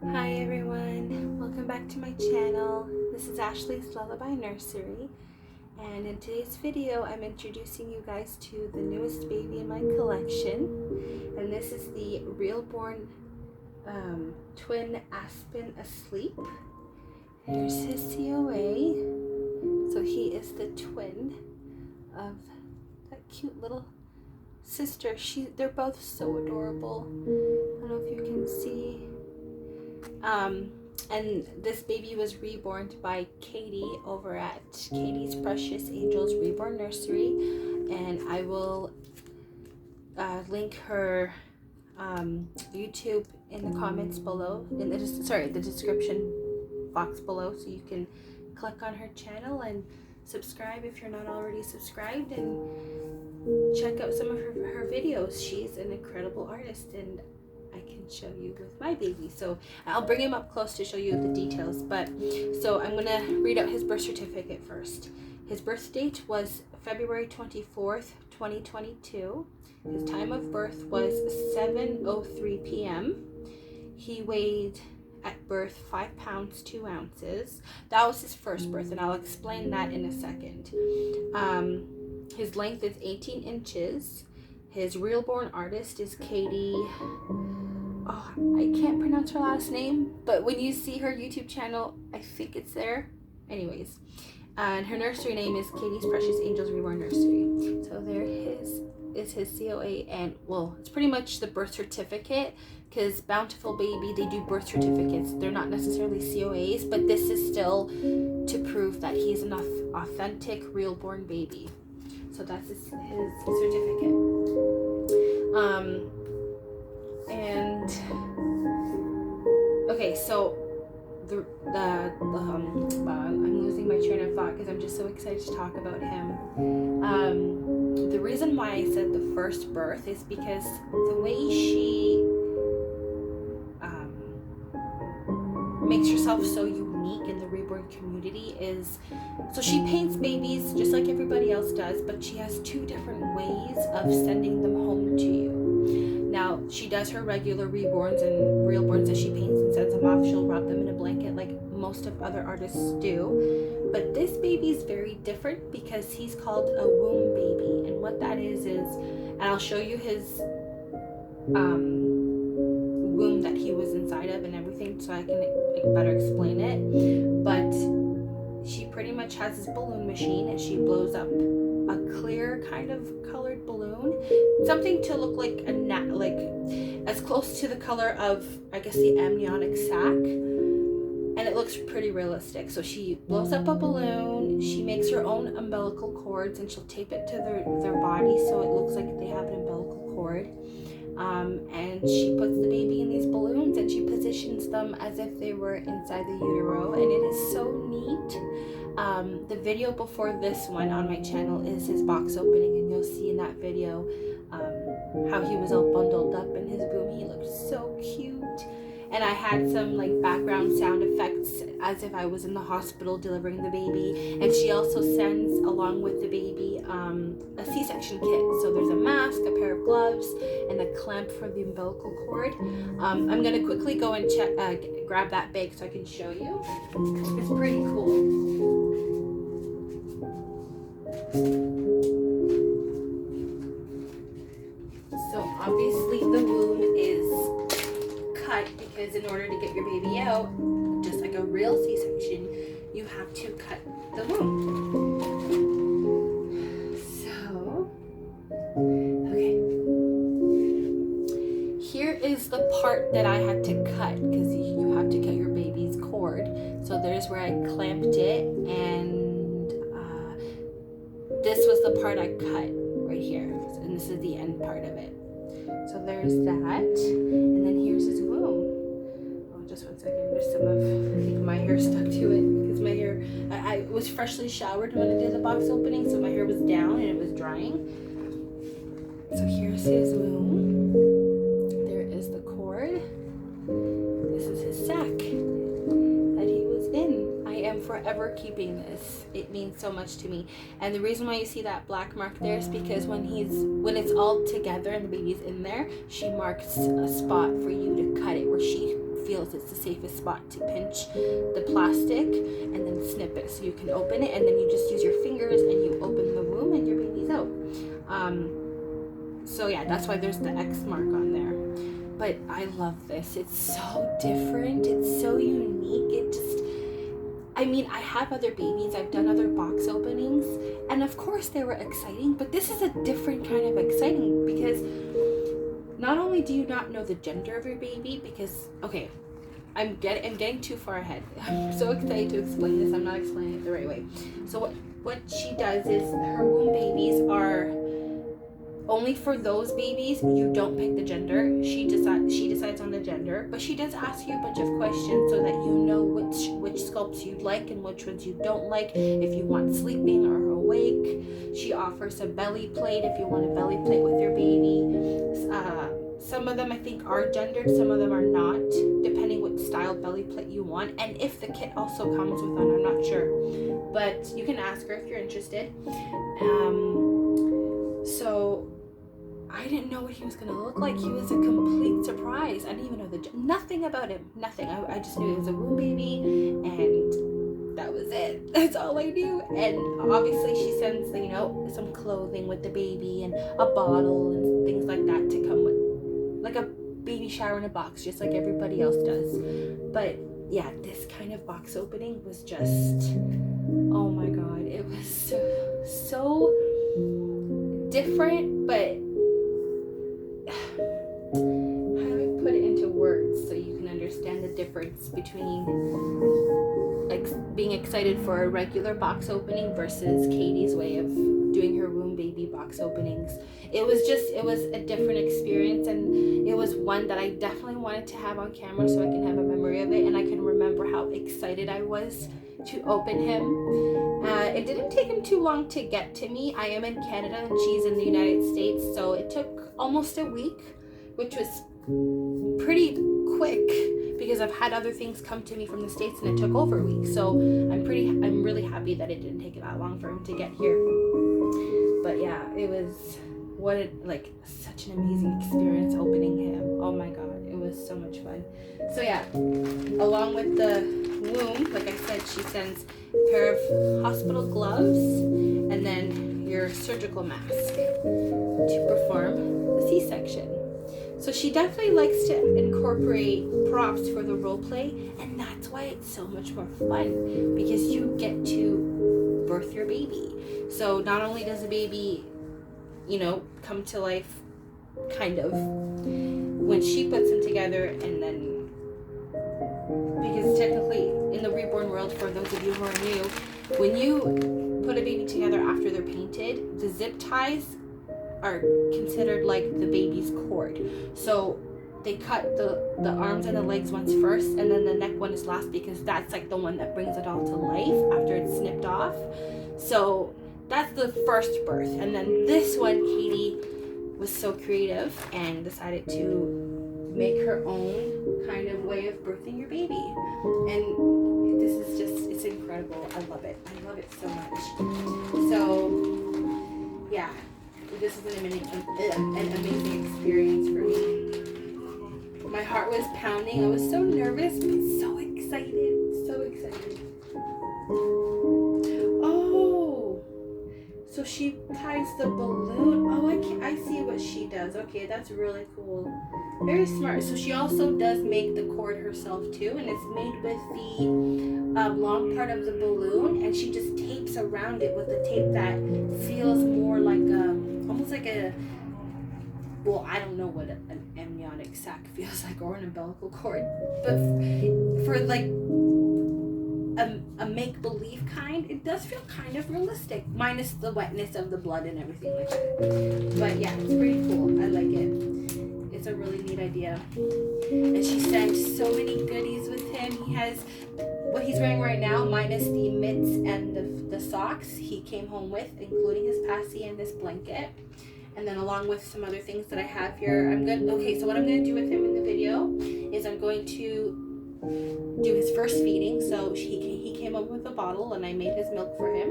Hi everyone, welcome back to my channel. This is Ashley's Lullaby Nursery, and in today's video I'm introducing you guys to the newest baby in my collection, and this is the reborn twin Aspen asleep. Here's his COA. So he is the twin of that cute little sister. They're both so adorable. I don't know if you can see. And this baby was reborn by Katie over at Katie's Precious Angels Reborn Nursery, and I will link her YouTube in the comments below, in the description box below, so you can click on her channel and subscribe if you're not already subscribed, and check out some of her videos. She's an incredible artist, and I can show you with my baby. So I'll bring him up close to show you the details. But so I'm gonna read out his birth certificate first. His birth date was February 24th, 2022. His time of birth was 7:03 p.m. He weighed at birth 5 pounds 2 ounces. That was his first birth, and I'll explain that in a second. His length is 18 inches. His reborn artist is Katie. Oh, I can't pronounce her last name, but when you see her YouTube channel, I think it's there. Anyways, and her nursery name is Katie's Precious Angels Reborn Nursery. So there is his COA, and well, it's pretty much the birth certificate, because Bountiful Baby, they do birth certificates. They're not necessarily COAs, but this is still to prove that he's an authentic reborn baby. So that's his certificate. And okay, so I'm losing my train of thought because I'm just so excited to talk about him. The reason why I said the first birth is because the way she makes herself so unique in the reborn community is, so she paints babies just like everybody else does, but she has 2 different ways of sending them home to you. Now, she does her regular reborns and realborns that she paints and sends them off. She'll wrap them in a blanket like most of other artists do. But this baby is very different because he's called a womb baby. And what that is, and I'll show you his womb that he was inside of and everything, so I can better explain it. But she pretty much has this balloon machine, and she blows up a clear kind of colored balloon, something to look like like as close to the color of, I guess, the amniotic sac, and it looks pretty realistic. So she blows up a balloon, she makes her own umbilical cords, and she'll tape it to their body so it looks like they have an umbilical cord. And she puts the baby in these balloons, and she positions them as if they were inside the utero, and it is so neat. The video before this one on my channel is his box opening, and you'll see in that video how he was all bundled up in his womb. He looked so cute. And I had some like background sound effects as if I was in the hospital delivering the baby. And she also sends along with the baby a C-section kit. So there's a mask, a pair of gloves, and a clamp for the umbilical cord. I'm gonna quickly go and grab that bag so I can show you. It's pretty cool. So obviously the womb is cut, because in order to get your baby out, just like a real C-section, you have to cut the womb. So, okay. Here is the part that I had to cut, because you have to cut your baby's cord. So there's where I clamped it, and this was the part I cut right here. And this is the end part of it. So there's that, and then here's his womb. Oh, just one second. There's some of, I think my hair stuck to it, because my hair, I was freshly showered when I did the box opening, so my hair was down and it was drying. So here's his womb. There is the cord. This is his sac that he was in. I am forever keeping this. It means so much to me. And the reason why you see that black mark there is because when it's all together and the baby's in there, she marks a spot for you to cut it where she feels it's the safe safest spot to pinch the plastic and then snip it. So you can open it and then you just use your fingers and you open the womb and your baby's out. So yeah, that's why there's the X mark on there. But I love this. It's so different. It's so unique. It just, I mean, I have other babies. I've done other box openings. And of course they were exciting. But this is a different kind of exciting because not only do you not know the gender of your baby, because, okay, I'm getting too far ahead. I'm so excited to explain this. I'm not explaining it the right way. So what she does is her womb babies are only for those babies. You don't pick the gender. She decides on the gender, but she does ask you a bunch of questions so that you know which sculpts you'd like and which ones you don't like. If you want sleeping or awake, she offers a belly plate if you want a belly plate with your baby. Some of them I think are gendered, some of them are not, depending what style belly plate you want, and if the kit also comes with one, I'm not sure, but you can ask her if you're interested. So I didn't know what he was going to look like. He was a complete surprise. I didn't even know nothing about him. Nothing. I just knew he was a womb baby, and that was it. That's all I knew. And obviously she sends, you know, some clothing with the baby and a bottle and things like that to come with, like a baby shower in a box, just like everybody else does. But yeah, this kind of box opening was just, oh my god, it was so different. But how do I put it into words so you can understand the difference between like being excited for a regular box opening versus Katie's way of doing her womb baby box openings? It was a different experience, and it was one that I definitely wanted to have on camera so I can have a memory of it, and I can remember how excited I was to open him. It didn't take him too long to get to me. I am in Canada and she's in the United States, so it took almost a week, which was pretty quick because I've had other things come to me from the States and it took over a week. So I'm really happy that it didn't take that long for him to get here. But yeah, it was such an amazing experience opening him. Oh my god, it was so much fun. So yeah, along with the womb, like I said, she sends a pair of hospital gloves and then your surgical mask to perform the C-section. So she definitely likes to incorporate props for the role play, and that's why it's so much more fun, because you get to birth your baby. So not only does the baby, you know, come to life kind of when she puts them together, and then, because technically in the reborn world, for those of you who are new, when you put a baby together after they're painted, the zip ties are considered like the baby's cord. So they cut the arms and the legs ones first, and then the neck one is last, because that's like the one that brings it all to life after it's snipped off. So that's the first birth. And then this one, Katie was so creative and decided to make her own kind of way of birthing your baby. And this is just, it's incredible. I love it. I love it so much. So yeah, this is an amazing experience for me. My heart was pounding. I was so nervous, but so excited. So excited. Oh, so she ties the balloon. Oh, I see what she does. Okay, that's really cool. Very smart. So she also does make the cord herself too, and it's made with the long part of the balloon, and she just tapes around it with the tape that feels more like almost like a, well, I don't know what an amniotic sac feels like, or an umbilical cord, but for like a make-believe kind, it does feel kind of realistic, minus the wetness of the blood and everything like that. But yeah, it's pretty cool. I like it. It's a really neat idea. And she sent so many goodies with him. He has what he's wearing right now, minus the mitts and the socks he came home with, including his passy and this blanket. And then along with some other things that I have here, so what I'm going to do with him in the video is I'm going to do his first feeding. So he came up with a bottle and I made his milk for him.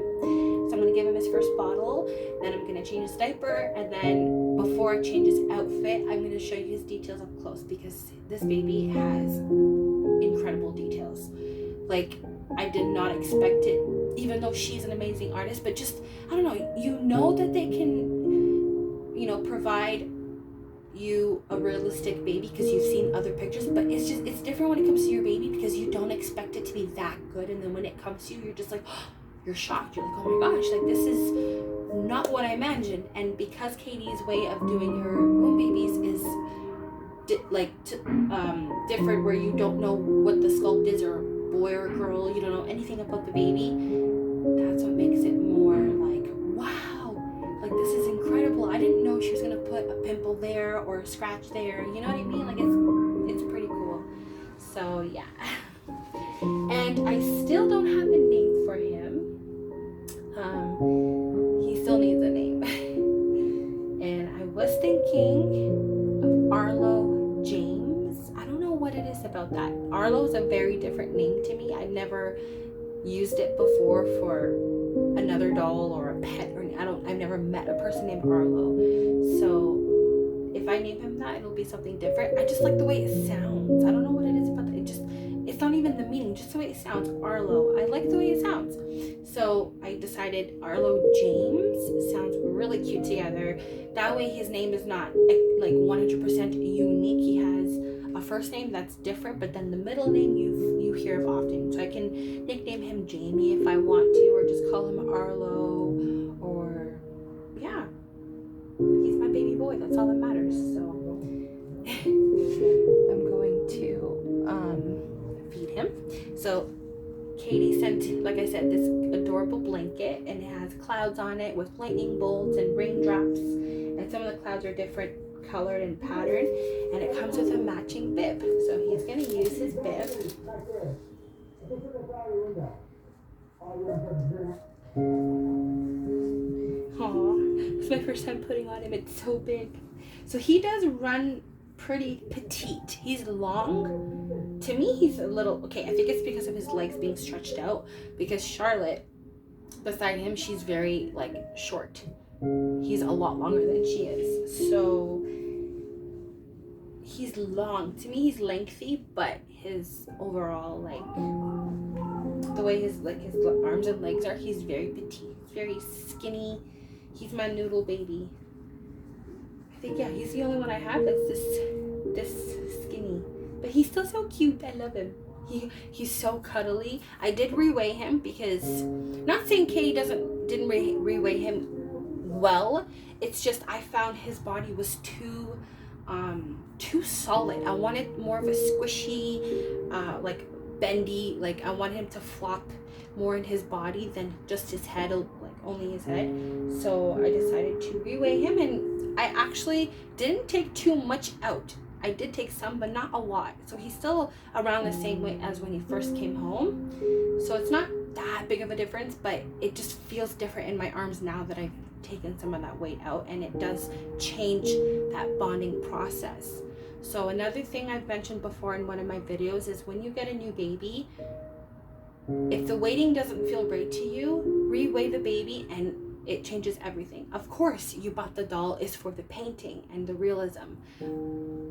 So I'm going to give him his first bottle, then I'm going to change his diaper, and then before I change his outfit, I'm going to show you his details up close, because this baby has incredible details. Like, I did not expect it, even though she's an amazing artist, but just, I don't know, you know that they can, you know, provide you a realistic baby because you've seen other pictures, but it's different when it comes to your baby because you don't expect it to be that good, and then when it comes to you, you're just like, oh, you're shocked. You're like, oh my gosh, like this is not what I imagined. And because Katie's way of doing her womb babies is different, where you don't know what the sculpt is, or boy or girl, you don't know anything about the baby, that's what makes it more like, wow, like this is incredible. I didn't know she was gonna put a pimple there or a scratch there, you know what I mean? Like it's pretty cool. So yeah. And I still don't have a name for him. He still needs a name. And I was thinking of Arlo James. I don't know what it is about that. Arlo is a very different name to me. I've never used it before for another doll or a pet, or I've never met a person named Arlo. So if I name him that, it'll be something different. I just like the way it sounds. I don't know what it is about that. It's not even the meaning, just the way it sounds. Arlo. I like the way it sounds. So I decided Arlo James sounds really cute together. That way his name is not like 100% unique. He has a first name that's different, but then the middle name you hear of often. So I can nickname him Jamie if I want to, or just call him Arlo, or yeah. He's my baby boy. That's all that matters. So I'm going to feed him. So Katie sent, like I said, this adorable blanket, and it has clouds on it with lightning bolts and raindrops, and some of the clouds are different colored and patterned, and it comes with a matching bib. So he's going to use his bib. Aww, it's my first time putting on him. It's so big. So he does run pretty petite. He's long. To me, he's a little, okay, I think it's because of his legs being stretched out, because Charlotte, beside him, she's very, like, short. He's a lot longer than she is. So he's long. To me, he's lengthy, but his overall, like, the way his arms and legs are, he's very petite, very skinny. He's my noodle baby. I think, yeah, he's the only one I have that's this skinny. But he's still so cute. I love him. He's so cuddly. I did reweigh him because, not saying Katie didn't reweigh him well. It's just I found his body was too solid. I wanted more of a squishy, like bendy, like I want him to flop more in his body than just his head, like only his head. So I decided to reweigh him, and I actually didn't take too much out. I did take some, but not a lot. So he's still around the same weight as when he first came home. So it's not that big of a difference, but it just feels different in my arms now that I've taken some of that weight out, and it does change that bonding process. So another thing I've mentioned before in one of my videos is when you get a new baby, if the weighting doesn't feel right to you, reweigh the baby and it changes everything. Of course, you bought the doll is for the painting and the realism,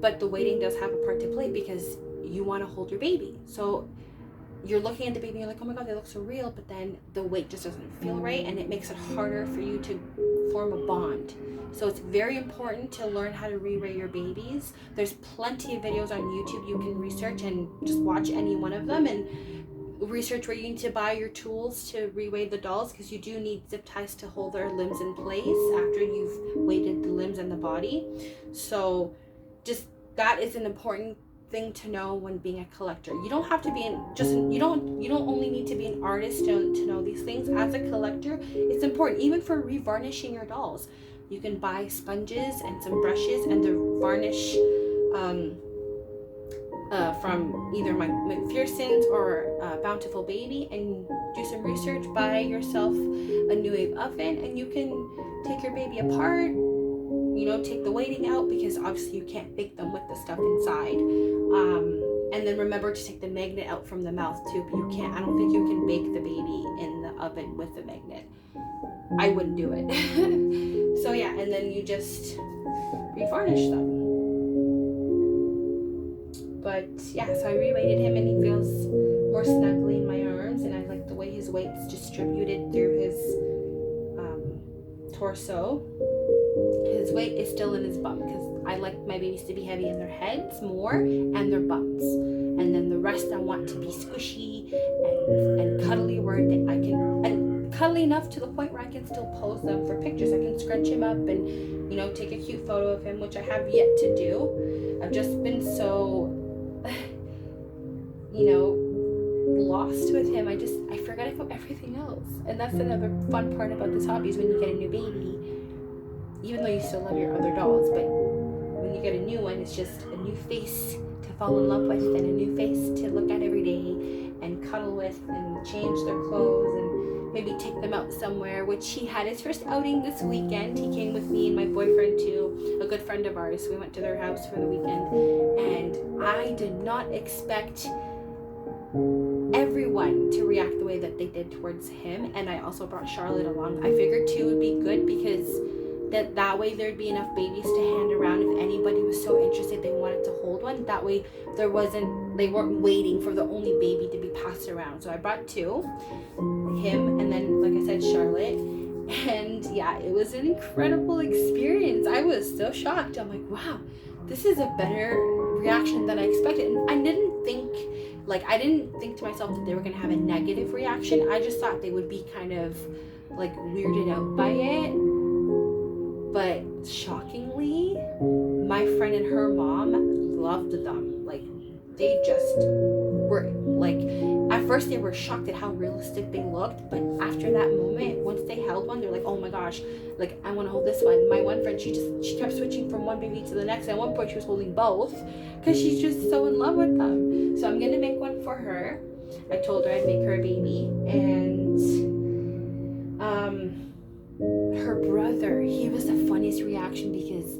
but the weighting does have a part to play because you want to hold your baby. So you're looking at the baby and you're like, oh my God, they look so real, but then the weight just doesn't feel right, and it makes it harder for you to form a bond. So it's very important to learn how to reweigh your babies. There's plenty of videos on YouTube you can research and just watch any one of them and research where you need to buy your tools to reweigh the dolls, because you do need zip ties to hold their limbs in place after you've weighted the limbs and the body. So just that is an important thing to know when being a collector. You don't have to be you don't only need to be an artist to know these things. As a collector, it's important, even for revarnishing your dolls. You can buy sponges and some brushes and the varnish from either my McPherson's or Bountiful Baby, and do some research. Buy yourself a New Wave oven, and you can take your baby apart, you know, take the weighting out, because obviously you can't bake them with the stuff inside, and then remember to take the magnet out from the mouth too. But you can't, I don't think you can bake the baby in the oven with the magnet. I wouldn't do it. So yeah, and then you just revarnish them. But yeah, so I reweighted him, and he feels more snugly in my arms, and I like the way his weight's distributed through his torso. His weight is still in his bum, because I like my babies to be heavy in their heads more and their bums, and then the rest I want to be squishy and cuddly, where I can, and cuddly enough to the point where I can still pose them for pictures. I can scrunch him up and, you know, take a cute photo of him, which I have yet to do. I've just been so you know, lost with him. I forget about everything else. And that's another fun part about this hobby, is when you get a new baby, even though you still love your other dolls, but when you get a new one, it's just a new face to fall in love with, and a new face to look at every day and cuddle with and change their clothes and maybe take them out somewhere, which he had his first outing this weekend. He came with me and my boyfriend to a good friend of ours. We went to their house for the weekend, and I did not expect everyone to react the way that they did towards him. And I also brought Charlotte along. I figured 2 would be good, because that way there'd be enough babies to hand around if anybody was so interested they wanted to hold one. That way they weren't waiting for the only baby to be passed around. So I brought 2, him and then, like I said, Charlotte. And yeah, it was an incredible experience. I was so shocked. I'm like, wow, this is a better reaction than I expected. And I didn't think to myself that they were going to have a negative reaction. I just thought they would be kind of like weirded out by it. But shockingly, my friend and her mom loved them. Like, they just were like, at first they were shocked at how realistic they looked, but after that moment, once they held one, they're like, oh my gosh, like, I want to hold this one. My one friend, she kept switching from one baby to the next. At one point she was holding both, because she's just so in love with them. So I'm gonna make one for her. I told her I'd make her a baby. And her brother, he was the funniest reaction, because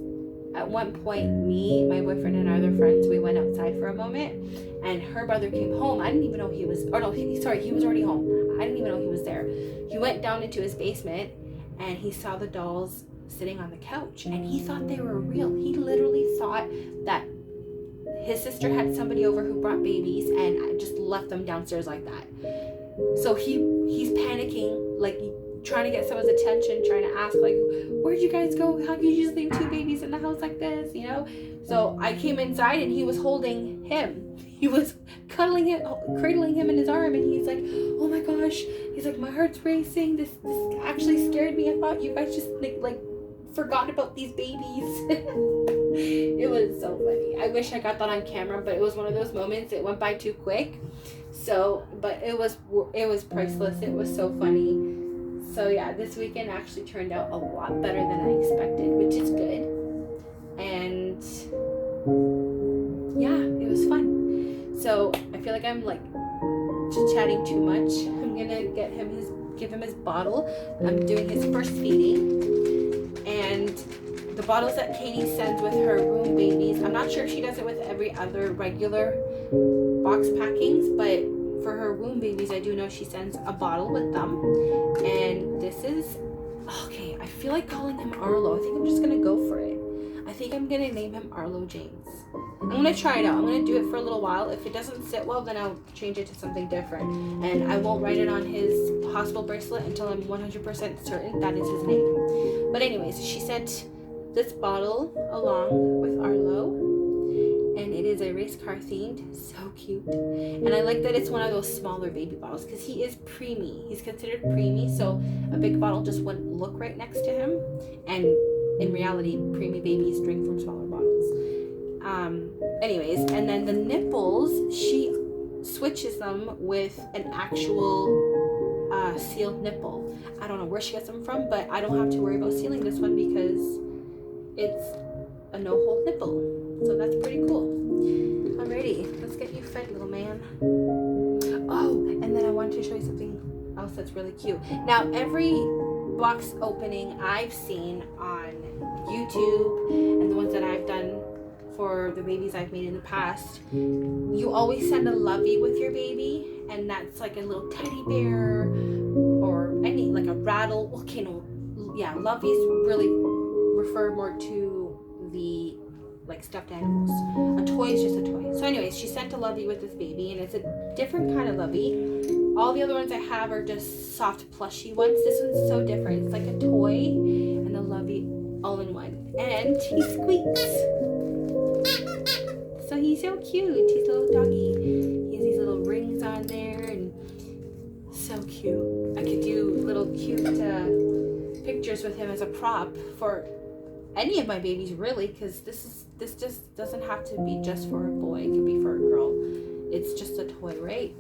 at one point, me, my boyfriend, and our other friends, we went outside for a moment, and her brother came home. I didn't even know he was, he was already home. I didn't even know he was there. He went down into his basement, and he saw the dolls sitting on the couch, and he thought they were real. He literally thought that his sister had somebody over who brought babies and just left them downstairs like that. So he's panicking, like, trying to get someone's attention, trying to ask, like, where'd you guys go? How could you just leave 2 babies in the house like this, you know? So I came inside, and he was holding him. He was cuddling him, cradling him in his arm, and he's like, oh my gosh. He's like, my heart's racing. This actually scared me. I thought you guys just like forgot about these babies. It was so funny. I wish I got that on camera, but it was one of those moments. It went by too quick. So, but it was priceless. It was so funny. So yeah, this weekend actually turned out a lot better than I expected, which is good. And yeah, it was fun. So I feel like I'm like chit-chatting too much. I'm gonna give him his bottle. I'm doing his first feeding. And the bottles that Katie sends with her room babies, I'm not sure if she does it with every other regular box packings, but for her womb babies, I do know she sends a bottle with them. And this is, okay, I feel like calling him Arlo. I think I'm just going to go for it. I think I'm going to name him Arlo James. I'm going to try it out. I'm going to do it for a little while. If it doesn't sit well, then I'll change it to something different. And I won't write it on his hospital bracelet until I'm 100% certain that is his name. But anyways, she sent this bottle along with Arlo. And it is a race car themed. So cute. And I like that it's one of those smaller baby bottles, because he is preemie. He's considered preemie, so a big bottle just wouldn't look right next to him. And in reality, preemie babies drink from smaller bottles. Anyways, and then the nipples, she switches them with an actual sealed nipple. I don't know where she gets them from, but I don't have to worry about sealing this one because it's a no-hole nipple. So that's pretty cool. Alrighty, let's get you fed, little man. Oh, and then I wanted to show you something else that's really cute. Now, every box opening I've seen on YouTube and the ones that I've done for the babies I've made in the past, you always send a lovey with your baby, and that's like a little teddy bear or any, like a rattle. Okay, no, yeah, loveys really refer more to the like stuffed animals. A toy is just a toy. So anyways, she sent a lovey with this baby, and it's a different kind of lovey. All the other ones I have are just soft plushy ones. This one's so different. It's like a toy and a lovey all in one. And he squeaks. So he's so cute. He's a little doggy. He has these little rings on there and so cute. I could do little cute pictures with him as a prop for any of my babies, really, because this just doesn't have to be just for a boy. It could be for a girl. It's just a toy, right?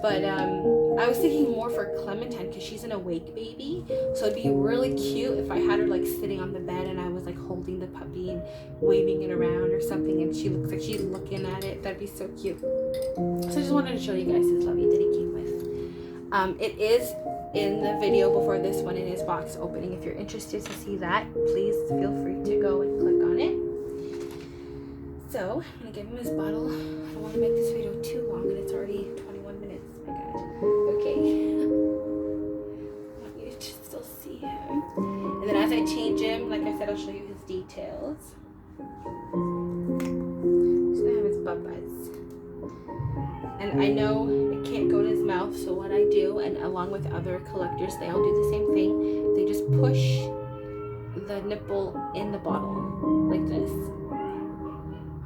But I was thinking more for Clementine because she's an awake baby. So it'd be really cute if I had her like sitting on the bed and I was like holding the puppy and waving it around or something, and she looks like she's looking at it. That'd be so cute. So I just wanted to show you guys his lovey that he came with. It is in the video before this one in his box opening. If you're interested to see that, please feel free to go and click on it. So I'm gonna give him his bottle. I don't want to make this video too long, and it's already 21 minutes. Oh my god. Okay. I want you to still see him. And then as I change him, like I said, I'll show you his details. He's gonna have his bubbles. And I know it can't go in his mouth, so what I do, and along with other collectors, they all do the same thing. They just push the nipple in the bottle like this.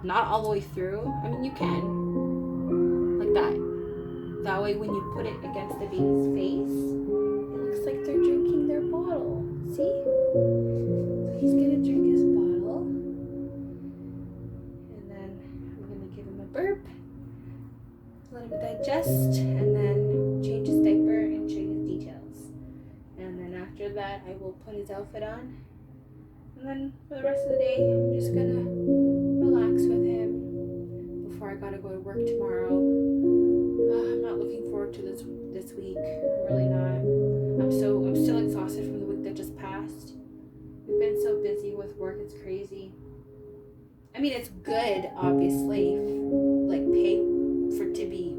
Not all the way through. I mean, you can. Like that. That way when you put it against the baby's face, it looks like they're drinking their bottle. See? So he's gonna drink his bottle. And then I'm gonna give him a burp. Let him digest, and then change his diaper and show you his details. And then after that, I will put his outfit on. And then for the rest of the day, I'm just gonna relax with him before I gotta go to work tomorrow. I'm not looking forward to this week. I'm really not. I'm still exhausted from the week that just passed. We've been so busy with work, it's crazy. I mean, it's good, obviously, like pay for it to be.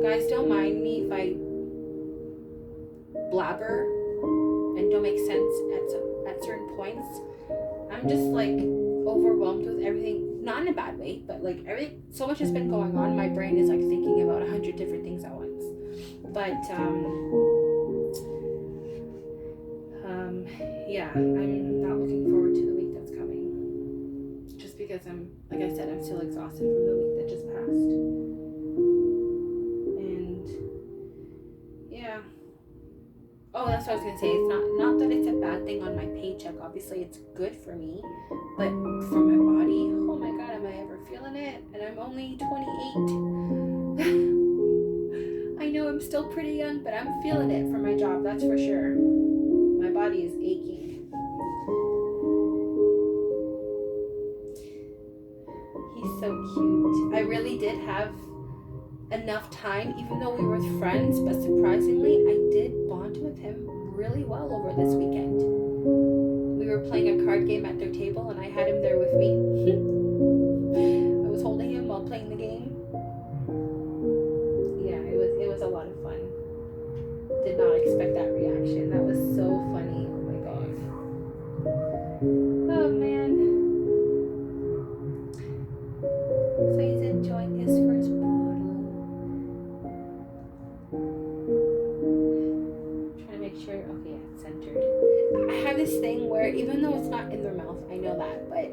Guys, don't mind me if I blabber and don't make sense at certain points. I'm just like overwhelmed with everything, not in a bad way, but like everything, so much has been going on. My brain is like thinking about 100 different things at once. But yeah, I'm not looking forward to the week that's coming, just because like I said, I'm still exhausted from the week that just passed. And yeah. Oh, that's what I was gonna say. It's not that it's a bad thing on my paycheck. Obviously, it's good for me, but for my body, oh my god, am I ever feeling it? And I'm only 28. I know I'm still pretty young, but I'm feeling it for my job. That's for sure. My body is aching. He's so cute. I really did have enough time, even though we were friends, but surprisingly I did bond with him really well over this weekend. We were playing a card game at their table and I had him there with me. I was holding him while playing the game. Yeah, it was a lot of fun. Did not expect that reaction. That was so funny. Oh my god. Oh man. So he's enjoying his first bottle. Sure, okay, yeah, it's centered. I have this thing where, even though it's not in their mouth, I know that, but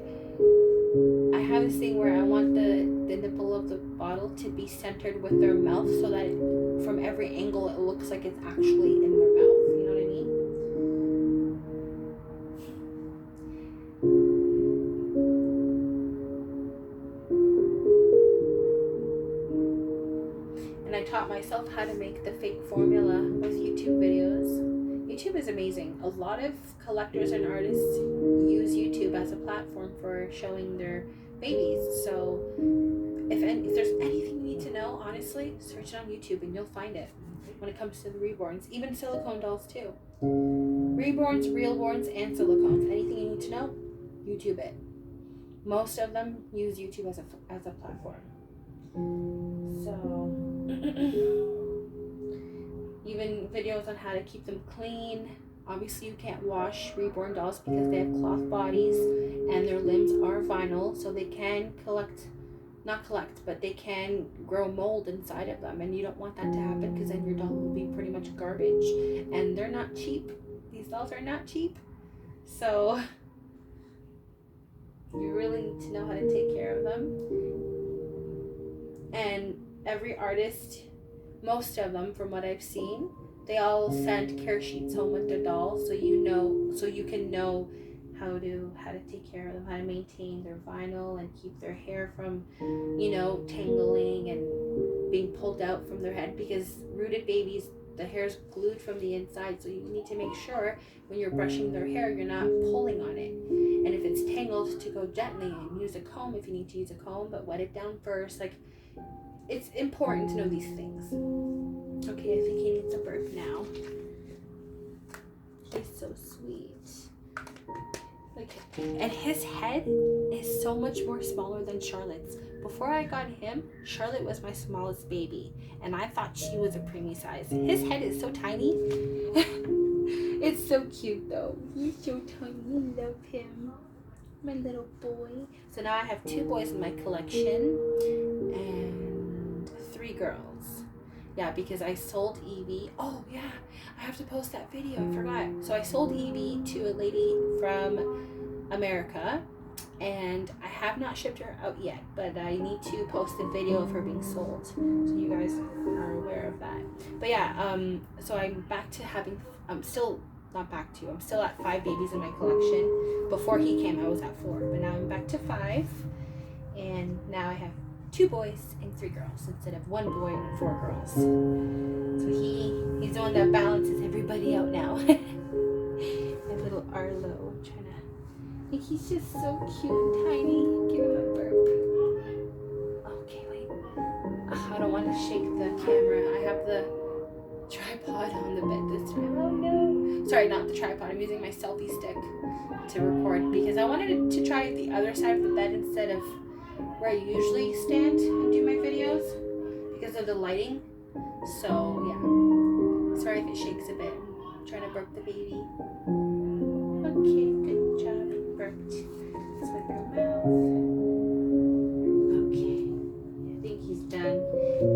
I have this thing where I want the nipple of the bottle to be centered with their mouth so that from every angle it looks like it's actually in their mouth. You know what I mean? And I taught myself how to make the fake formula with YouTube videos. YouTube is amazing. A lot of collectors and artists use YouTube as a platform for showing their babies. So if there's anything you need to know, honestly, search it on YouTube and you'll find it when it comes to the reborns. Even silicone dolls too. Reborns, realborns, and silicones. Anything you need to know, YouTube it. Most of them use YouTube as a platform. So even videos on how to keep them clean, Obviously, you can't wash reborn dolls because they have cloth bodies and their limbs are vinyl, so they can but they can grow mold inside of them, and you don't want that to happen because then your doll will be pretty much garbage, and they're not cheap. These dolls are not cheap, so you really need to know how to take care of them. And every artist, most of them from what I've seen, they all send care sheets home with their dolls, so you can know how to take care of them, how to maintain their vinyl and keep their hair from, tangling and being pulled out from their head, because rooted babies, the hair's glued from the inside, so you need to make sure when you're brushing their hair you're not pulling on it, and if it's tangled, to go gently and use a comb if you need to use a comb, but wet it down first. Like, it's important to know these things. Okay, I think he needs a burp now. He's so sweet. And his head is so much more smaller than Charlotte's. Before I got him, Charlotte was my smallest baby, and I thought she was a preemie size. His head is so tiny. It's so cute though. He's so tiny. I love him. My little boy. So now I have 2 boys in my collection and 3 girls. Yeah, because I sold Evie. Oh yeah, I have to post that video. I forgot. So I sold Evie to a lady from America, and I have not shipped her out yet, but I need to post a video of her being sold, so you guys are aware of that. But yeah, so I'm back to having, I'm still at 5 babies in my collection. Before he came, I was at 4, but now I'm back to 5, and now I have 2 boys and 3 girls instead of 1 boy and 4 girls. So he's the one that balances everybody out now. My little Arlo, I'm trying to. Like, he's just so cute and tiny. Give him a burp. Okay, wait. I don't want to shake the camera. I have the tripod on the bed this time. Oh no. Sorry, not the tripod. I'm using my selfie stick to record because I wanted to try the other side of the bed instead of where I usually stand and do my videos because of the lighting. So yeah. Sorry if it shakes a bit. I'm trying to burp the baby. Okay, good job. Burped. Let's wipe your mouth. Okay. I think he's done.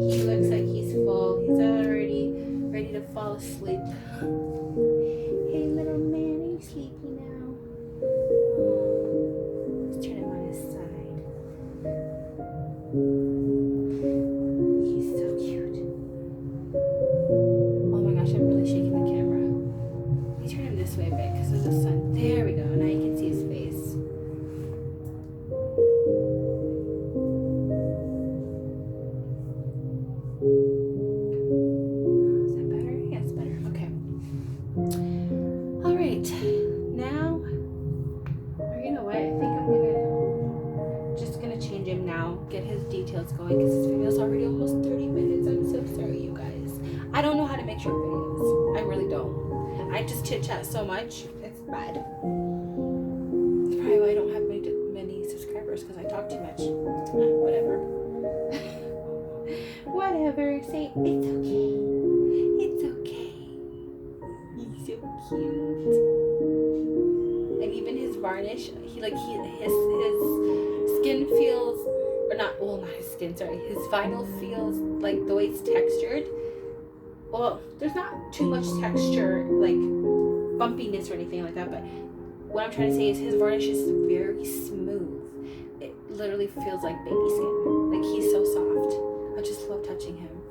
He looks like he's full. He's already ready to fall asleep. Hey, little man, are you sleepy now? Oh, let's turn him on his side. He's so cute. Oh my gosh, I'm really shaking the camera. Let me turn him this way a bit because of the sun. There we go. Now you can see his face. Is that better? Yeah, it's better. Okay. All right. Now, or you know what? I think I'm just gonna change him now. Get his details going because this video's already almost 30 minutes. I'm so sorry, you guys. I don't know how to make short videos. I really don't. I just chit chat so much. It's bad. It's probably why I don't have many subscribers because I talk too much. Whatever. Whatever. Say it's okay. It's okay. He's so cute. And even his varnish, his skin feels, or not his skin. Sorry, his vinyl feels like the way it's textured. Well, there's not too much texture, like bumpiness or anything like that, but what I'm trying to say is his varnish is very smooth. It literally feels like baby skin. Like, he's so soft. I just love touching him.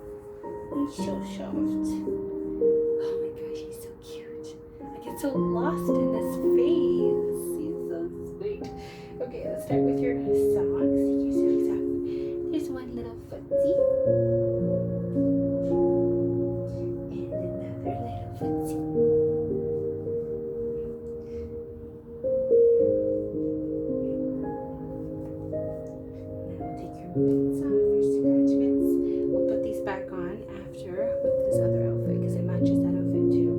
He's so soft. Oh my gosh, he's so cute. I get so lost in this face. He's so sweet. Okay, let's start with your socks. You're so soft. There's one little footsie. Mitts off, your scratch mitts. We'll put these back on after with this other outfit because it matches that outfit too.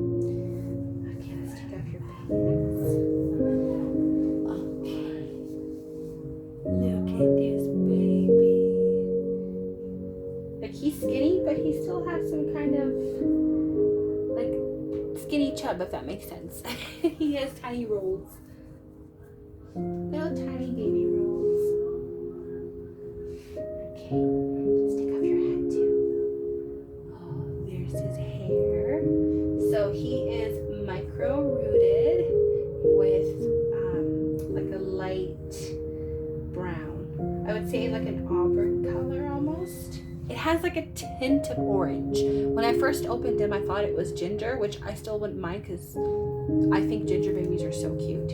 Okay, let's take off your pants. Okay. Look at this baby. Like, he's skinny, but he still has some kind of like skinny chub, if that makes sense. He has tiny rolls. Little tiny baby rolls. Okay, let's take off your hat too. Oh, there's his hair. So he is micro-rooted with like a light brown. I would say like an auburn color almost. It has like a tint of orange. When I first opened him, I thought it was ginger, which I still wouldn't mind because I think ginger babies are so cute.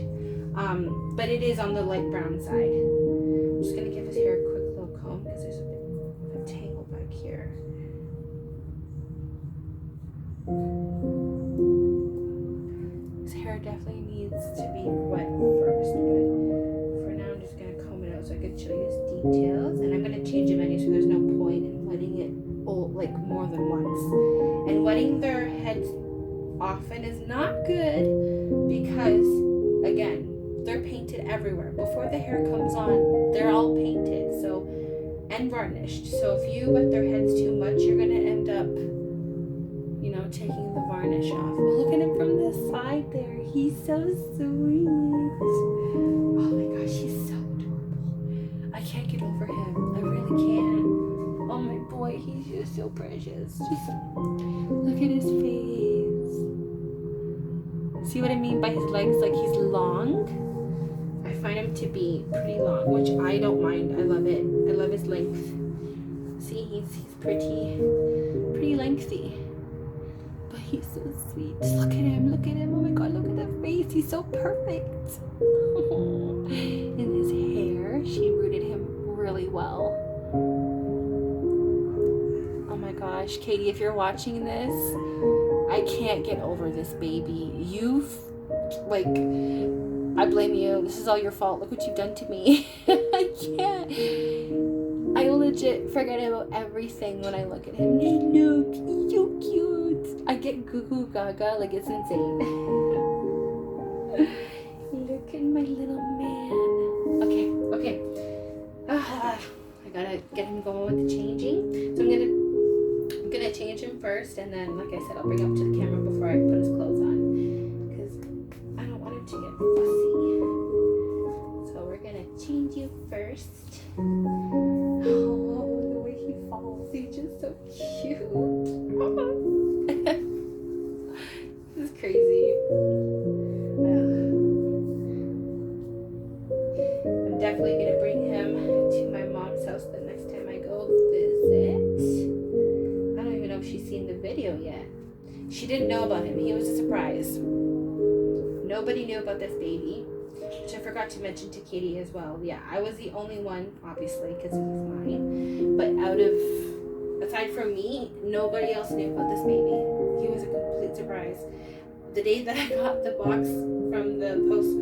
But it is on the light brown side. I'm just gonna give his hair a quick little comb because there's a bit of a tangle back here. His hair definitely needs to be wet first, but for now I'm just gonna comb it out so I can show you his details. And I'm gonna change him anyway, so there's no point in wetting it like more than once. And wetting their heads often is not good because, again, they're painted everywhere. Before the hair comes on, they're all painted, so, and varnished. So if you wet their heads too much, you're gonna end up, you know, taking the varnish off. But look at him from the side there. He's so sweet. Oh my gosh, he's so adorable. I can't get over him. I really can't. Oh my boy, he's just so precious. Just look at his face. See what I mean by his legs? Like he's long. I find him to be pretty long, which I don't mind. I love it. I love his length. See, he's pretty lengthy. But he's so sweet. Just look at him. Look at him. Oh my god, look at that face. He's so perfect. And his hair, she rooted him really well. Oh my gosh, Katie, if you're watching this, I can't get over this baby. I blame you. This is all your fault. Look what you've done to me. I can't. I legit forget about everything when I look at him. Look, he's so cute. I get goo goo gaga, like it's insane. Look at my little man. Okay. I gotta get him going with the changing. So I'm gonna change him first, and then, like I said, I'll bring him up to the camera before I put his clothes on, because I don't want him to get fussy. So we're gonna change you first. Oh, the way he falls, he's just so cute. This is crazy. I'm definitely gonna bring him to my mom's house the next time I go visit. I don't even know if she's seen the video yet. She didn't know about him. He was a surprise. Nobody knew about this baby, which I forgot to mention to Katie as well. Yeah, I was the only one, obviously, because he's mine. But aside from me, nobody else knew about this baby. He was a complete surprise. The day that I got the box from the post,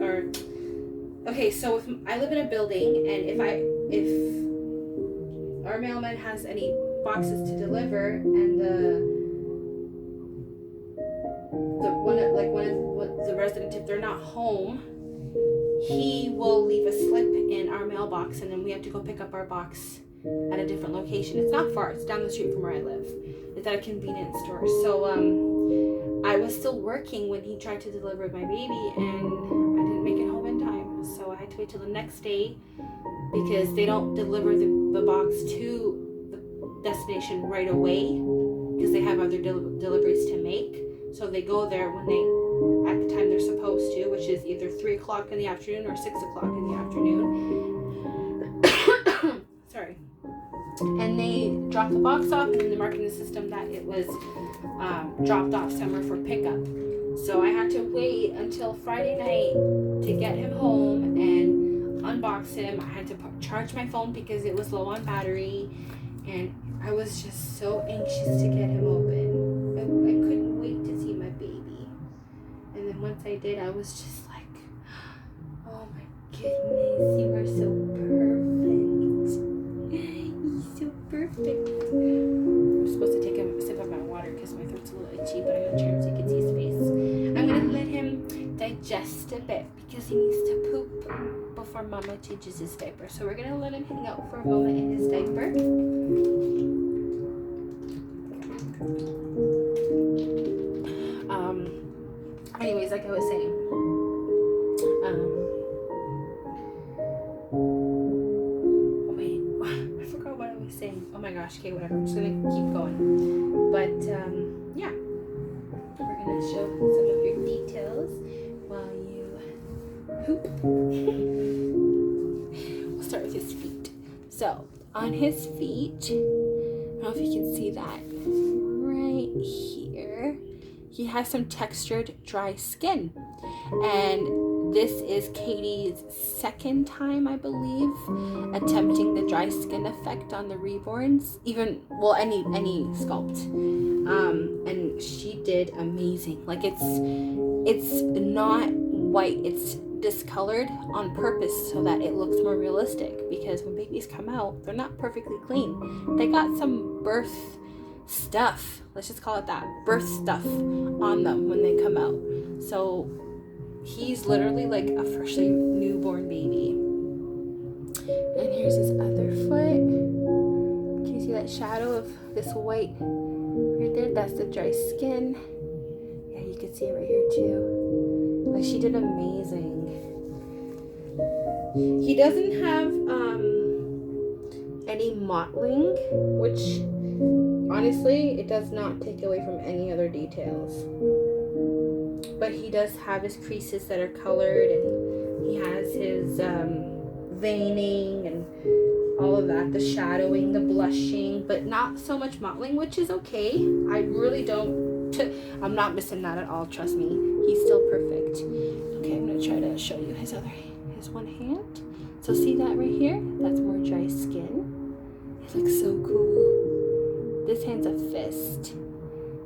okay, so I live in a building, and if our mailman has any boxes to deliver, and one of the residents, if they're not home, he will leave a slip in our mailbox, and then we have to go pick up our box at a different location. It's not far. It's down the street from where I live. It's at a convenience store. So I was still working when he tried to deliver my baby, and I didn't make it home in time. So I had to wait till the next day, because they don't deliver the box to the destination right away, because they have other deliveries to make. So they go there at the time they're supposed to, which is either 3 o'clock in the afternoon or 6 o'clock in the afternoon. Sorry. And they drop the box off, and then they mark in the system that it was dropped off somewhere for pickup. So I had to wait until Friday night to get him home and unbox him. I had to charge my phone because it was low on battery, and I was just so anxious to get him open. I couldn't wait to see my baby. And then once I did, I was just like, oh my goodness, you are so perfect. He's so perfect. I'm supposed to take a sip of my water because my throat's a little itchy, but I'm going to turn so you can see his face. I'm going to let him digest a bit because he needs to poop before Mama changes his diaper. So we're going to let him hang out for a moment in his diaper. whatever. I'm just gonna keep going. But yeah, we're gonna show some of your details while you hoop. We'll start with his feet. So on his feet, I don't know if you can see that right here, he has some textured dry skin. And this is Katie's second time, I believe, attempting the dry skin effect on the reborns, any sculpt. And she did amazing. Like it's not white, it's discolored on purpose so that it looks more realistic, because when babies come out, they're not perfectly clean. They got some birth stuff, let's just call it that, birth stuff on them when they come out. So he's literally like a freshly newborn baby. And here's his other foot. Can you see that shadow of this white right there? That's the dry skin. Yeah, you can see it right here too. Like, she did amazing. He doesn't have any mottling, which honestly, it does not take away from any other details. But he does have his creases that are colored, and he has his veining and all of that, the shadowing, the blushing, but not so much mottling, which is okay. I really don't, I'm not missing that at all, trust me. He's still perfect. Okay, I'm gonna try to show you his one hand. So see that right here? That's more dry skin. It looks so cool. This hand's a fist.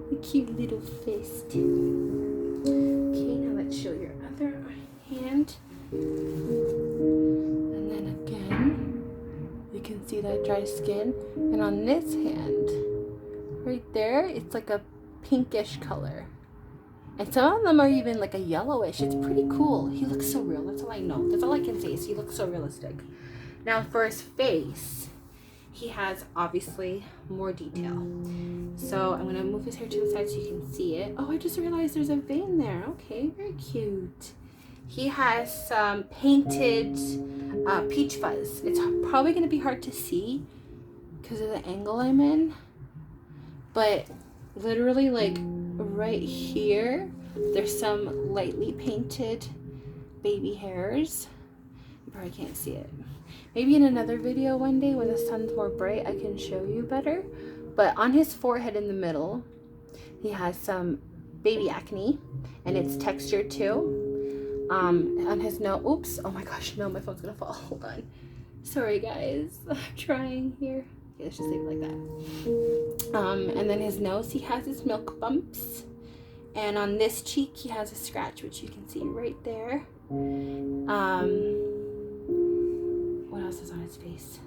A cute little fist. Okay, now let's show your other hand. And then again, you can see that dry skin. And on this hand, right there, it's like a pinkish color. And some of them are even like a yellowish. It's pretty cool. He looks so real. That's all I know. That's all I can say is he looks so realistic. Now for his face, he has obviously more detail. So I'm gonna move his hair to the side so you can see it. Oh, I just realized there's a vein there. Okay, very cute. He has some painted peach fuzz. It's probably gonna be hard to see because of the angle I'm in. But literally, like right here, there's some lightly painted baby hairs. You probably can't see it. Maybe in another video one day when the sun's more bright, I can show you better. But on his forehead in the middle, he has some baby acne, and it's textured too. On his nose, oops, oh my gosh, no, my phone's gonna fall. Hold on. Sorry guys, I'm trying here. Okay, let's just leave it like that. And then his nose, he has his milk bumps. And on this cheek, he has a scratch, which you can see right there. What else is on his face?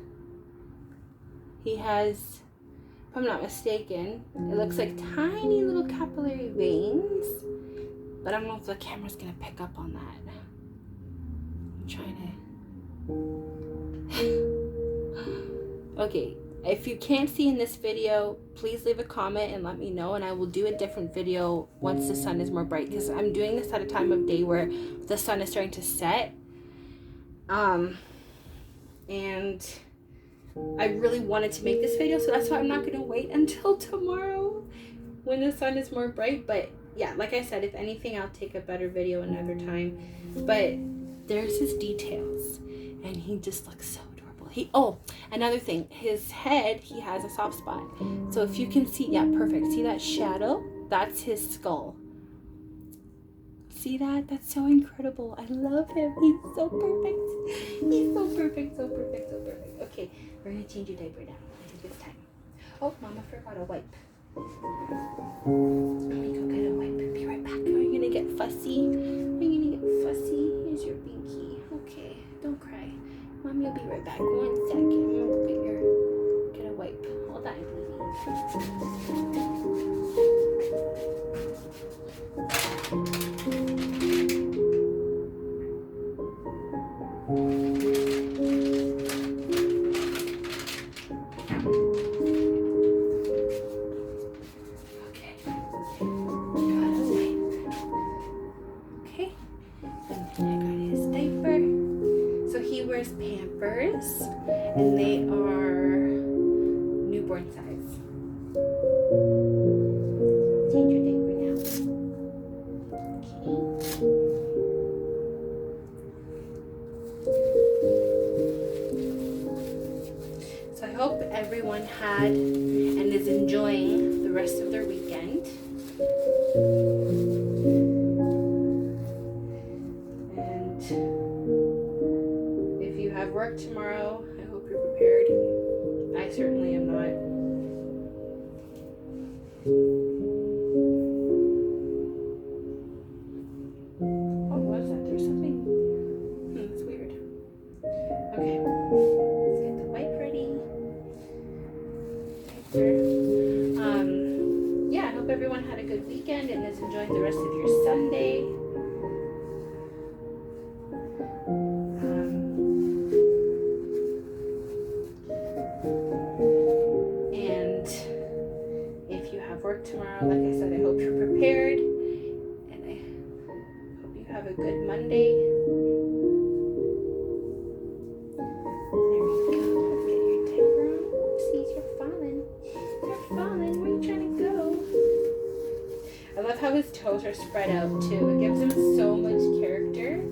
He has, if I'm not mistaken, it looks like tiny little capillary veins. But I don't know if the camera's gonna pick up on that. I'm trying to... Okay, if you can't see in this video, please leave a comment and let me know, and I will do a different video once the sun is more bright, because I'm doing this at a time of day where the sun is starting to set. And I really wanted to make this video, so that's why I'm not gonna wait until tomorrow when the sun is more bright. But yeah, like I said, if anything, I'll take a better video another time. But there's his details, and he just looks so adorable. Another thing, his head, he has a soft spot. So if you can see, yeah, perfect. See that shadow? That's his skull. See that? That's so incredible. I love him. He's so perfect. He's so perfect, so perfect, so perfect. Okay, we're gonna change your diaper now. I think it's time. Oh, Mama forgot a wipe. Let me go get a wipe. Be right back. Are you gonna get fussy? Are you gonna get fussy? Here's your binky. Okay, don't cry. Mommy will be right back. 1 second. I'm gonna go get a wipe. Hold on, Pampers, and they are newborn size. Change your diaper now. Okay. So I hope everyone had and is enjoying the rest of their weekend. And if you have work tomorrow, I hope you're prepared. I certainly am not. Oh, what is that? There's something. That's weird. Okay. Let's get the wipe ready. Yeah, I hope everyone had a good weekend and is enjoying the rest of your Sunday. And if you have work tomorrow, like I said, I hope you're prepared. And I hope you have a good Monday. There we go. Let's get your diaper on. Oopsies, you're falling. You're falling. Where are you trying to go? I love how his toes are spread out too. It gives him so much character.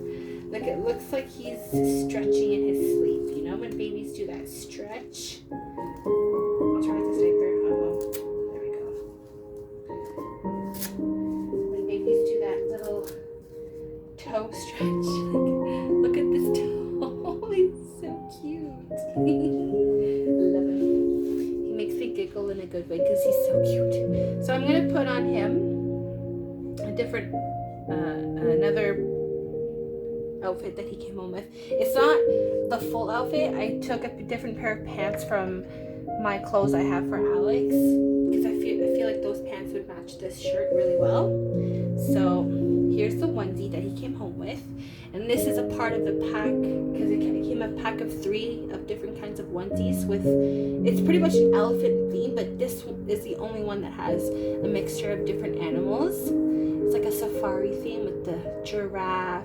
Like it looks like he's stretching in his sleep. You know when babies do that stretch? I'll try this diaper. Oh, there we go. When babies do that little toe stretch. Look at this toe. He's so cute. Love him. He makes me giggle in a good way because he's so cute. So I'm going to put on him a different, another outfit that he came home with. It's not the full outfit. I took a different pair of pants from my clothes I have for Alex because I feel like those pants would match this shirt really well. So here's the onesie that he came home with, and this is a part of the pack because it came a pack of 3 of different kinds of onesies with, it's pretty much an elephant theme, but this one is the only one that has a mixture of different animals. It's like a safari theme with the giraffe,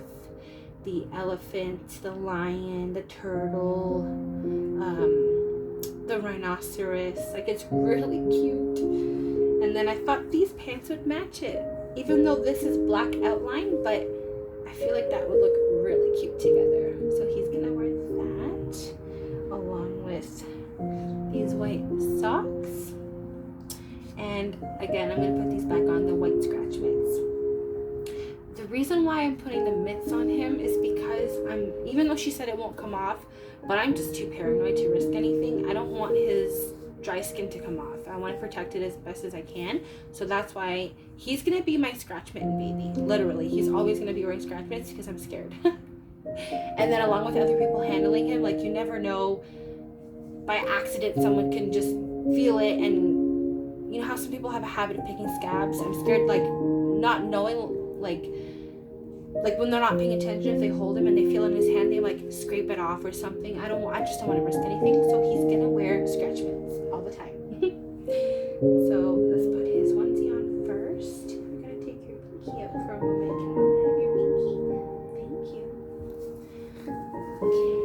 the elephant, the lion, the turtle, the rhinoceros. Like it's really cute. And then I thought these pants would match it, even though this is black outline, but I feel like that would look really cute together. So he's gonna wear that along with these white socks. And again, I'm gonna put these back on, the white scratch mitts. The reason why I'm putting the mitts on him is because even though she said it won't come off, but I'm just too paranoid to risk anything. I don't want his dry skin to come off. I want to protect it as best as I can. So that's why he's going to be my scratch mitten baby. Literally, he's always going to be wearing scratch mitts because I'm scared. And then along with other people handling him, like you never know, by accident someone can just feel it, and you know how some people have a habit of picking scabs. I'm scared, like not knowing, like when they're not paying attention, if they hold him and they feel in his hand, they like scrape it off or something. I just don't want to risk anything. So he's gonna wear scratch mitts all the time. So let's put his onesie on first. We're gonna take your pinky out for a moment. Can you have your pinky? Thank you. Okay.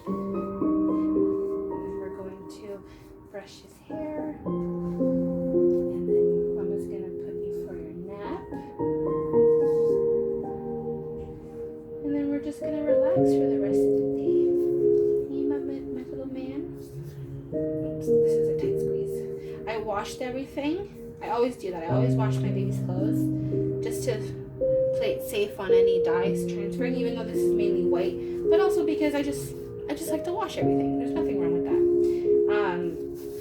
And we're going to brush his hair. Just gonna relax for the rest of the day. Hey, my little man. Oops, this is a tight squeeze. I washed everything. I always do that. I always wash my baby's clothes just to play it safe on any dyes transferring, even though this is mainly white, but also because I just like to wash everything. There's nothing wrong with that.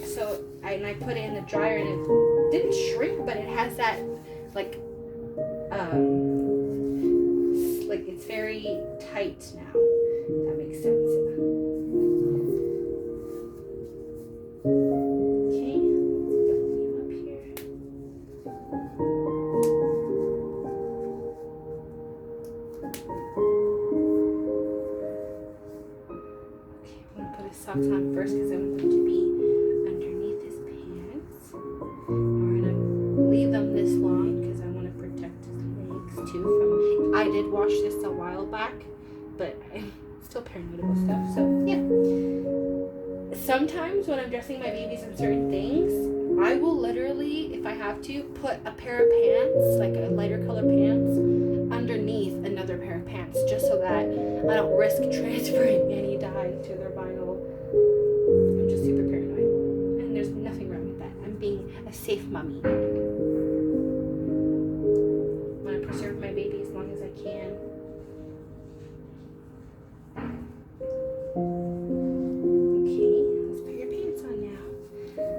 So I put it in the dryer and it didn't shrink, but it has that like it's very tight now. That makes sense. Okay, let's put you up here. Okay, I'm gonna put his socks on first because I want them to be underneath his pants. And we're gonna leave them this long because I want to protect his legs too from. I did wash this a while back, but I'm still paranoid about stuff, so yeah. sometimes when I'm dressing my babies in certain things, I will literally, if I have to, put a pair of pants, like a lighter color pants, underneath another pair of pants, just so that I don't risk transferring any dye to their vinyl. I'm just super paranoid, and there's nothing wrong with that. I'm being a safe mommy. I want to preserve my baby as long as I can. Okay, let's put your pants on now.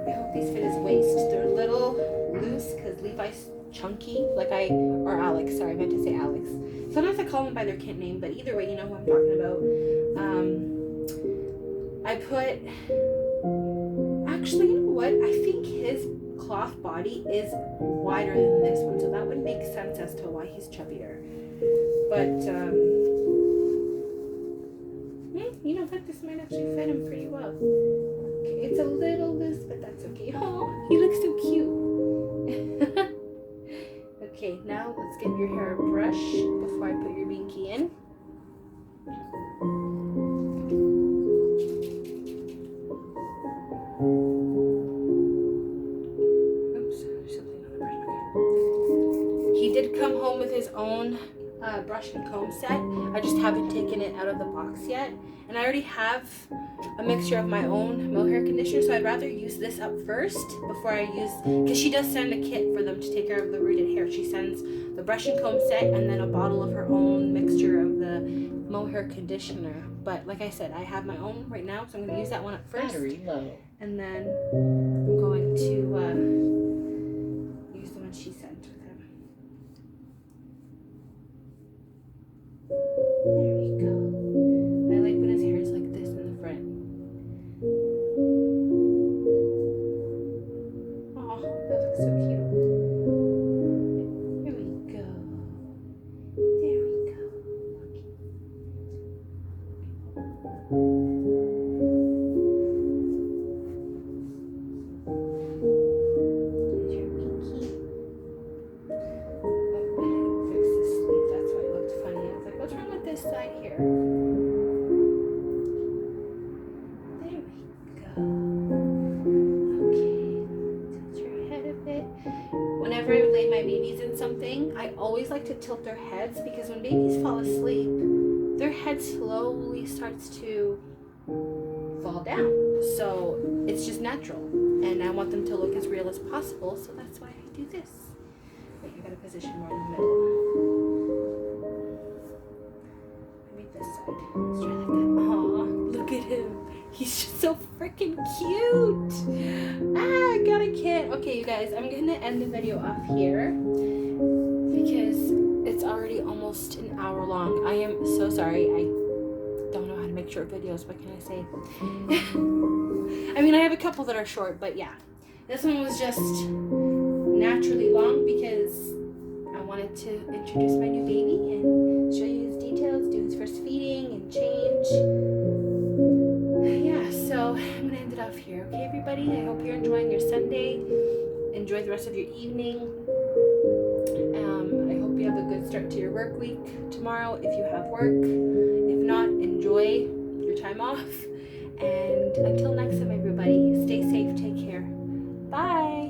I hope these fit his waist. They're a little loose because Levi's chunky, or Alex, sorry, I meant to say Alex. Sometimes I call them by their kid name, but either way, you know who I'm talking about. Actually, you know what? I think his cloth body is wider than this one, so that would make sense as to why he's chubbier. But, you know what? This might actually fit him pretty well. Okay, it's a little loose, but that's okay. Oh, he looks so cute. Okay, now let's give your hair a brush before I put your binky in. Oops, there's something on the brush. Okay. He did come home with his own brush and comb set. I just haven't taken it out of the box yet. And I already have a mixture of my own mohair conditioner, so I'd rather use this up first before I use, because she does send a kit for them to take care of the rooted hair. She sends the brush and comb set and then a bottle of her own mixture of the mohair conditioner. But like I said, I have my own right now, so I'm going to use that one up first. Battery low. And then I'm going to use the one she sent with him. There we go. I like when his hair is like this in the front. Oh, that looks so cute. There we go. There we go. There's your pinky. Oh, I didn't fix the sleeve. That's why it looked funny. I was like, what's wrong with this side here? There we go. Okay. Tilt your head a bit. Whenever I lay my babies in something, I always like to tilt their heads, because when babies fall asleep, their head slowly starts to fall down. So it's just natural. And I want them to look as real as possible, so that's why I do this. Wait, I gotta position more in the middle. Maybe this side. Let's try like that. Aw, look at him. He's just so freaking cute. Ah, I got a kid. Okay, you guys, I'm gonna end the video off here because it's already almost an hour long. I am so sorry. I don't know how to make short videos. What can I say? I mean, I have a couple that are short, but yeah. This one was just naturally long because I wanted to introduce my new baby and show you his details, do his first feeding and change. Yeah, so I'm gonna end it off here. Okay, everybody? I hope you're enjoying your Sunday. Enjoy the rest of your evening. I hope you have a good start to your work week tomorrow if you have work. If not, enjoy your time off. And until next time, everybody, stay safe, take care. Bye.